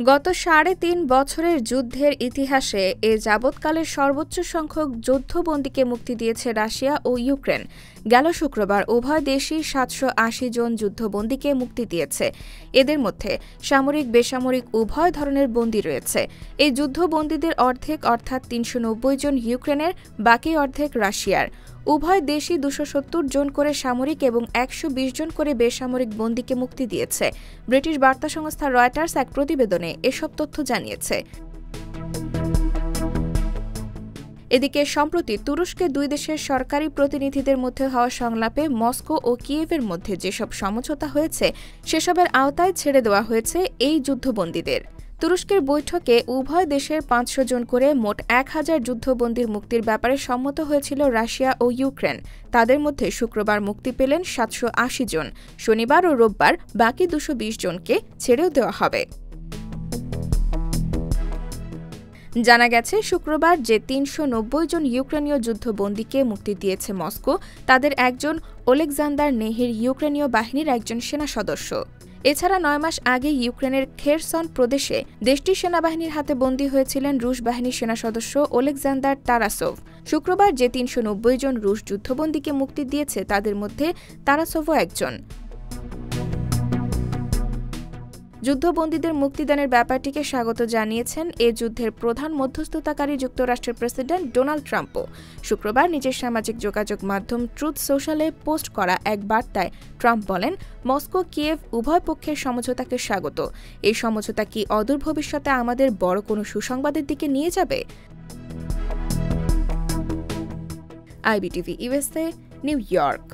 গত ৩.৫ বছরের যুদ্ধের ইতিহাসে এ যাবৎকালের সর্বোচ্চ সংখ্যক যুদ্ধবন্দীকে মুক্তি দিয়েছে রাশিয়া ও ইউক্রেন। গেল শুক্রবার উভয় দেশই ৭৮০ জন যুদ্ধবন্দীকে মুক্তি দিয়েছে। এদের মধ্যে সামরিক বেসামরিক উভয় ধরনের বন্দী রয়েছে। এই যুদ্ধবন্দীদের অর্ধেক অর্থাৎ ৩৯০ জন ইউক্রেনের, বাকি অর্ধেক রাশিয়ার। উভয় দেশই ২৭০ জন করে সামরিক এবং ১২০ জন করে বেসামরিক বন্দীকে মুক্তি দিয়েছে। ব্রিটিশ বার্তা সংস্থা রয়টার্স এক প্রতিবেদনে এসব তথ্য জানিয়েছে। এদিকে সম্প্রতি তুরস্কে দুই দেশের সরকারি প্রতিনিধিদের মধ্যে হওয়া সংলাপে মস্কো ও কিয়েভের মধ্যে যেসব সমঝোতা হয়েছে সেসবের আওতায় ছেড়ে দেওয়া হয়েছে এই যুদ্ধবন্দীদের। তুরস্কের বৈঠকে উভয় দেশের ৫০০ জন করে মোট ১,০০০ যুদ্ধবন্দীর মুক্তির ব্যাপারে সম্মত হয়েছিল রাশিয়া ও ইউক্রেন। তাদের মধ্যে শুক্রবার মুক্তি পেলেন ৭৮০ জন। শনিবার ও রোববার বাকি ২২০ জনকে ছেড়েও দেওয়া হবে। জানা গেছে, শুক্রবার যে ৩৯০ জন ইউক্রেনীয় যুদ্ধবন্দীকে মুক্তি দিয়েছে মস্কো, তাদের একজন ওলেকজান্দার নেহির ইউক্রেনীয় বাহিনীর একজন সেনা সদস্য। এছাড়া ৯ মাস আগে ইউক্রেনের খেরসন প্রদেশে দেশটির সেনাবাহিনীর হাতে বন্দী হয়েছিলেন রুশ বাহিনীর সেনা সদস্য ওলেকজান্দার তারাসোভ। শুক্রবার যে ৩৯০ জন রুশ যুদ্ধবন্দীকে মুক্তি দিয়েছে তাদের মধ্যে তারাসোভও একজন। যুদ্ধবন্দীদের মুক্তিদানের ব্যাপারটিকে স্বাগত জানিয়েছেন এ যুদ্ধের প্রধান মধ্যস্থতাকারী যুক্তরাষ্ট্রের প্রেসিডেন্ট ডোনাল্ড ট্রাম্পও। শুক্রবার নিজের সামাজিক যোগাযোগ মাধ্যম ট্রুথ সোশ্যালে পোস্ট করা এক বার্তায় ট্রাম্প বলেন, মস্কো কিয়েভ উভয় পক্ষের সমঝোতাকে স্বাগত। এই সমঝোতা কি অদূর ভবিষ্যতে আমাদের বড় কোনো সুসংবাদের দিকে নিয়ে যাবে? IBTV USA, new York.